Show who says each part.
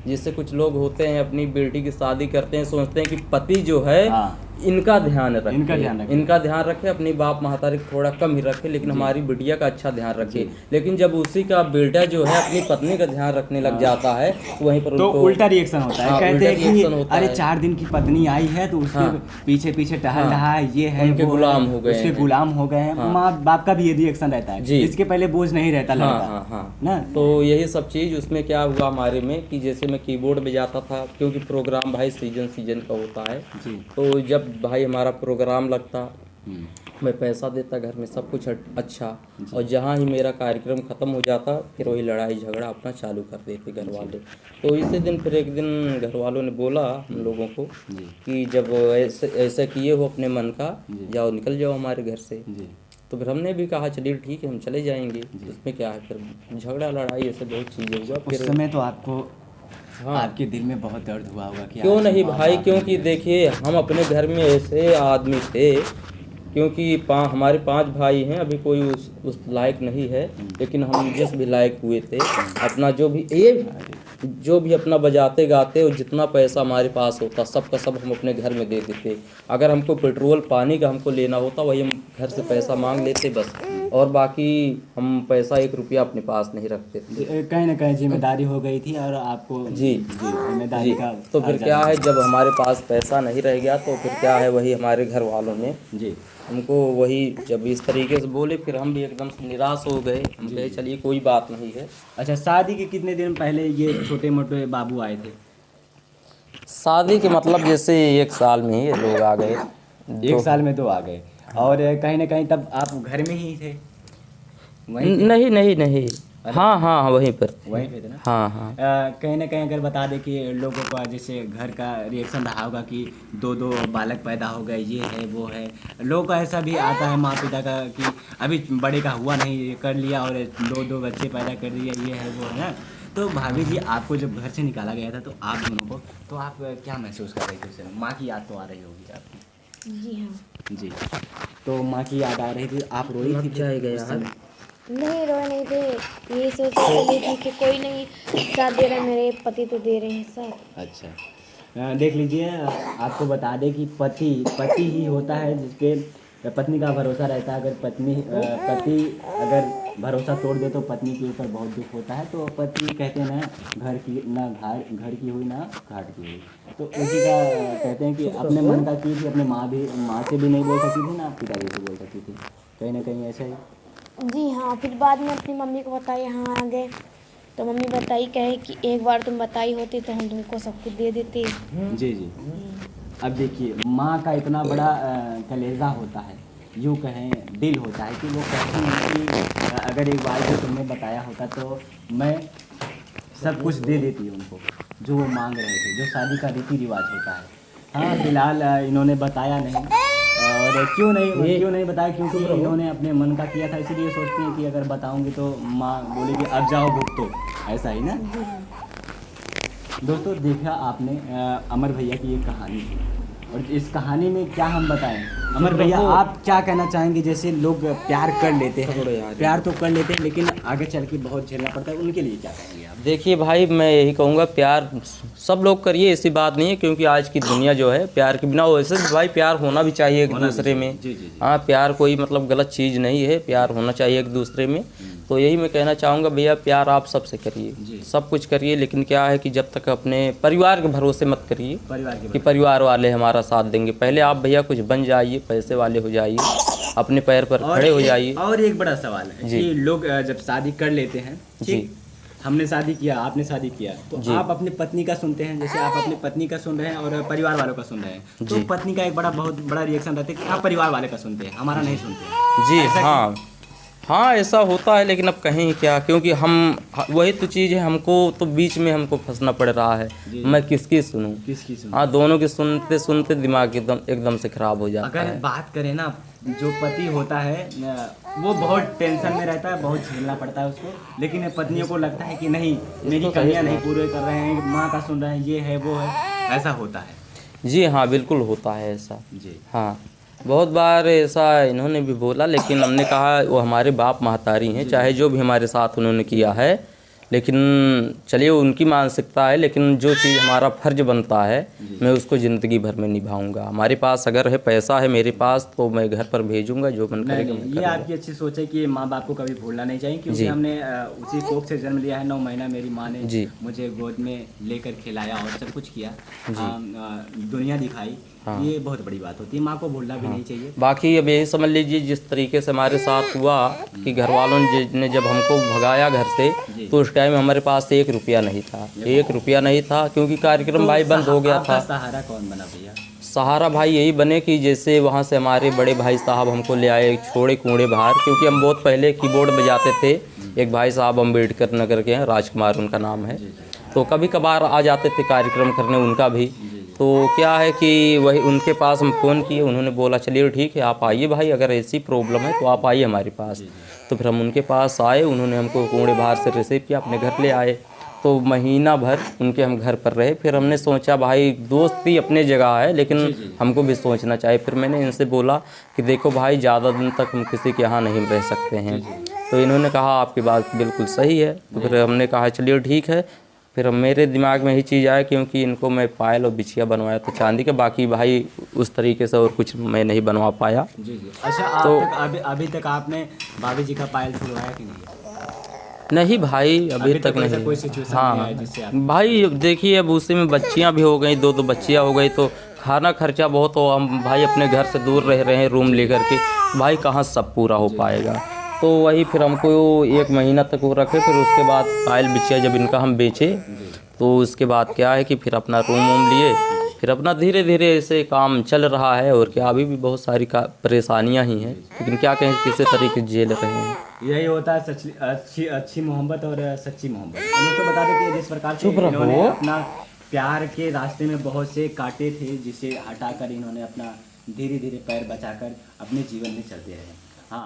Speaker 1: जिससे कुछ लोग होते हैं अपनी बेटी की शादी करते हैं, सोचते हैं कि पति जो है इनका ध्यान रखे, इनका ध्यान रखे, अपनी बाप महतारी को थोड़ा कम ही रखे, लेकिन हमारी बिटिया का अच्छा ध्यान रखे। लेकिन जब उसी का बेटा जो है अपनी पत्नी का ध्यान रखने लग जाता है तो वहीं पर
Speaker 2: तो उल्टा रिएक्शन होता है। कहते हैं कि अरे 4 दिन की पत्नी आई है तो उसके पीछे पीछे टहल रहा है, ये है,
Speaker 1: उनके गुलाम हो गए,
Speaker 2: उसके गुलाम हो गए हैं। माँ बाप का भी ये रिएक्शन रहता है, इसके पहले बोझ नहीं रहता लड़का ना।
Speaker 1: तो यही सब चीज़ उसमें क्या हुआ हमारे में कि जैसे मैं कीबोर्ड बजाता था, क्योंकि प्रोग्राम भाई सीजन का होता है, तो जब भाई हमारा प्रोग्राम लगता मैं पैसा देता, घर में सब कुछ अच्छा, और जहाँ ही मेरा कार्यक्रम ख़त्म हो जाता फिर वही लड़ाई झगड़ा अपना चालू कर देते घर वाले। तो इसी दिन फिर एक दिन घर वालों ने बोला हम लोगों को कि जब ऐसे किए हो अपने मन का, जाओ निकल जाओ हमारे घर से। तो फिर हमने भी कहा चलिए ठीक है हम चले जाएंगे, इसमें क्या है। फिर झगड़ा लड़ाई ऐसे बहुत चीज़ें हुआ। फिर
Speaker 2: उस समय तो आपको आपके दिल में बहुत दर्द हुआ होगा कि
Speaker 1: क्यों नहीं भाई, क्योंकि देखिए हम अपने घर में ऐसे आदमी थे, क्योंकि हमारे 5 भाई हैं, अभी कोई उस लायक नहीं है, लेकिन हम जिस भी लायक हुए थे अपना जो भी अपना बजाते गाते और जितना पैसा हमारे पास होता सब का सब हम अपने घर में दे देते। अगर हमको पेट्रोल पानी का हमको लेना होता वही हम घर से पैसा मांग लेते बस, और बाकी हम पैसा 1 रुपया अपने पास नहीं रखते थे।
Speaker 2: कहीं ना कहीं जिम्मेदारी हो गई थी और आपको जिम्मेदारी का।
Speaker 1: तो फिर क्या है जब हमारे पास पैसा नहीं रह गया तो फिर क्या है वही हमारे घर वालों ने हमको वही जब इस तरीके से बोले फिर हम भी एकदम से निराश हो गए। हम कहे चलिए कोई बात नहीं है।
Speaker 2: अच्छा, शादी के कितने दिन पहले ये छोटे मोटे बाबू आए थे?
Speaker 1: शादी के मतलब जैसे 1 साल में ही लोग आ गए।
Speaker 2: 1 साल में 2 आ गए। और कहीं ना कहीं तब आप घर में ही थे?
Speaker 1: नहीं हाँ वहीं पे
Speaker 2: थे ना।
Speaker 1: हाँ।
Speaker 2: कहीं ना कहीं अगर बता दें कि लोगों का जैसे घर का रिएक्शन रहा होगा कि 2 बालक पैदा हो गए, ये है वो है, लोगों का ऐसा भी आता है माँ पिता का कि अभी बड़े का हुआ नहीं कर लिया और 2 बच्चे पैदा कर दिए, ये है वो है ना। तो भाभी जी आपको जब घर से निकाला गया था तो आप दोनों को, तो आप क्या महसूस कर रहे थे उस समय? माँ की याद तो आ रही होगी आपकी?
Speaker 3: जी हाँ
Speaker 2: जी। तो माँ की याद आ रही थी, आप रोई थी?
Speaker 3: नहीं, रोए नहीं थे, यही सोच रही थी कि कोई नहीं साथ दे रहा, मेरे पति तो दे रहे हैं साथ।
Speaker 2: अच्छा, देख लीजिए, आपको बता दें कि पति ही होता है जिसके पत्नी का भरोसा रहता है। अगर पति अगर भरोसा तोड़ दे तो पत्नी के ऊपर बहुत दुख होता है। तो पति कहते हैं ना घर की हुई ना घाट की हुई। तो उसी का कहते हैं कि अपने मन का की थी, अपने माँ से भी नहीं बोल सकती थी ना पिताजी से बोल सकती थी, कहीं ना कहीं ऐसा ही।
Speaker 3: जी हाँ, फिर बाद में अपनी मम्मी को बताई, यहाँ आ गए तो मम्मी बताई, कहे कि एक बार तुम बताई होती तो हम तुमको सब कुछ दे देते।
Speaker 2: जी। अब देखिए, माँ का इतना बड़ा कलेजा होता है, यूँ कहें दिल होता है कि वो कहती हैं कि अगर एक बार जो तुमने बताया होता तो मैं सब कुछ दे देती उनको जो वो मांग रहे थे, जो शादी का रीति रिवाज होता है। हाँ, फिलहाल इन्होंने बताया नहीं, और क्यों नहीं बताया, क्योंकि इन्होंने अपने मन का किया था, इसीलिए सोचती हैं कि अगर बताऊंगी तो माँ बोलेगी अब जाओ भुगतो, ऐसा ही ना। दोस्तों, देखा आपने अमर भैया की ये कहानी थी, और इस कहानी में क्या हम बताएं। अमर भैया, आप क्या कहना चाहेंगे? जैसे लोग प्यार कर लेते हैं, प्यार तो कर लेते हैं, लेकिन आगे चल के बहुत झेलना पड़ता है, उनके लिए क्या कहेंगे आप?
Speaker 1: देखिए भाई, मैं यही कहूँगा प्यार सब लोग करिए, ऐसी बात नहीं है, क्योंकि आज की दुनिया जो है प्यार के बिना, वैसे भाई प्यार होना भी चाहिए एक दूसरे में। हाँ, प्यार कोई मतलब गलत चीज़ नहीं है, प्यार होना चाहिए एक दूसरे में। तो यही मैं कहना चाहूँगा भैया, प्यार आप सबसे करिए, सब कुछ करिए, लेकिन क्या है कि जब तक अपने परिवार के भरोसे मत करिए कि परिवार वाले हमारा साथ देंगे। पहले आप भैया कुछ बन जाइए, पैसे वाले हो जाइए, अपने पैर पर खड़े हो जाइए।
Speaker 2: और एक बड़ा सवाल है कि लोग जब शादी कर लेते हैं, ठीक, हमने शादी किया, आपने शादी किया, तो आप अपनी पत्नी का सुनते हैं, जैसे आप अपनी पत्नी का सुन रहे हैं और परिवार वालों का सुन रहे हैं, तो पत्नी का एक बहुत बड़ा रिएक्शन रहता है कि आप परिवार वाले का सुनते हैं, हमारा नहीं सुनते।
Speaker 1: जी हाँ, ऐसा होता है, लेकिन अब कहें क्या, क्योंकि हम वही तो चीज़ है, हमको तो बीच में हमको फंसना पड़ रहा है। मैं किसकी सुनूं? हाँ, दोनों की सुनते सुनते दिमाग एकदम से खराब हो जाता है।
Speaker 2: अगर बात करें ना, जो पति होता है वो बहुत टेंशन में रहता है, बहुत झेलना पड़ता है उसको, लेकिन पत्नियों को लगता है कि नहीं, मेरी कमियां नहीं पूरे कर रहे हैं, माँ का सुन रहे हैं, ये है वो है, ऐसा होता है।
Speaker 1: जी हाँ, बिल्कुल होता है ऐसा। जी हाँ, बहुत बार ऐसा इन्होंने भी बोला, लेकिन हमने कहा वो हमारे बाप महतारी हैं, चाहे जो भी हमारे साथ उन्होंने किया है, लेकिन चलिए उनकी मानसिकता है, लेकिन जो चीज़ हमारा फ़र्ज बनता है मैं उसको ज़िंदगी भर में निभाऊंगा। हमारे पास अगर है पैसा है मेरे पास तो मैं घर पर भेजूंगा, जो मन करेगा मैं
Speaker 2: ये
Speaker 1: करूंगा।
Speaker 2: आपकी अच्छी सोच है कि माँ बाप को कभी भूलना नहीं चाहिए, क्योंकि हमने उसी कोख से जन्म लिया है। 9 महीना मेरी माँ ने
Speaker 1: जी
Speaker 2: मुझे गोद में लेकर खिलाया और सब कुछ किया, दुनिया दिखाई। ये बहुत बड़ी बात होती है, माँ को भूलना भी नहीं चाहिए।
Speaker 1: बाकी अब यही समझ लीजिए जिस तरीके से हमारे साथ हुआ कि घर वालों ने जब हमको भगाया घर से, तो उस टाइम हमारे पास 1 रुपया नहीं था, 1 रुपया नहीं था, क्योंकि कार्यक्रम भाई बंद हो गया था।
Speaker 2: सहारा कौन बना भैया?
Speaker 1: सहारा भाई यही बने कि जैसे वहाँ से हमारे बड़े भाई साहब हमको ले आए, छोड़े कूड़े बाहर, क्योंकि हम बहुत पहले कीबोर्ड बजाते थे। एक भाई साहब अम्बेडकर नगर के हैं, राजकुमार उनका नाम है, तो कभी कभार आ जाते थे कार्यक्रम करने उनका भी। तो क्या है कि वही उनके पास हम फ़ोन किए, उन्होंने बोला चलिए ठीक है आप आइए भाई, अगर ऐसी प्रॉब्लम है तो आप आइए हमारे पास। तो फिर हम उनके पास आए, उन्होंने हमको कूड़े बाहर से रिसीव किया, अपने घर ले आए। तो महीना भर उनके हम घर पर रहे। फिर हमने सोचा भाई दोस्ती अपने जगह है, लेकिन हमको भी सोचना चाहिए। फिर मैंने इनसे बोला कि देखो भाई ज़्यादा दिन तक हम किसी के यहाँ नहीं रह सकते हैं। तो इन्होंने कहा आपकी बात बिल्कुल सही है। तो फिर हमने कहा चलिए ठीक है। फिर मेरे दिमाग में यही चीज़ आया, क्योंकि इनको मैं पायल और बिछिया बनवाया था चांदी के, बाकी भाई उस तरीके से और कुछ मैं नहीं बनवा पाया।
Speaker 2: जी। अच्छा,
Speaker 1: तो
Speaker 2: अभी तक आपने भाभी जी का पायल छुड़वाया कि नहीं?
Speaker 1: नहीं भाई अभी तक नहीं।
Speaker 2: कोई सिचुएशन नहीं आया जिससे आप...
Speaker 1: भाई देखिए अब उसी में बच्चियां भी हो गई, 2 बच्चियां हो गई, तो खाना खर्चा बहुत हो। हम भाई अपने घर से दूर रह रहे हैं रूम लेकर के, भाई कहाँ सब पूरा हो पाएगा। तो वही फिर हमको 1 महीना तक वो रखे। फिर उसके बाद पायल बिछिया जब इनका हम बेचे, तो उसके बाद क्या है कि फिर अपना रूम वूम लिए, फिर अपना धीरे धीरे ऐसे काम चल रहा है। और क्या अभी भी बहुत सारी परेशानियां ही हैं, लेकिन क्या कहें किसी तरीके से झेल रहे हैं।
Speaker 2: यही होता है अच्छी मोहब्बत और सच्ची मोहब्बत। हम तो बता दें कि जिस प्रकार से इन्होंने अपना प्यार के रास्ते में बहुत से कांटे थे, जिसे हटाकर इन्होंने अपना धीरे धीरे पैर बचाकर अपने जीवन में चलते रहे।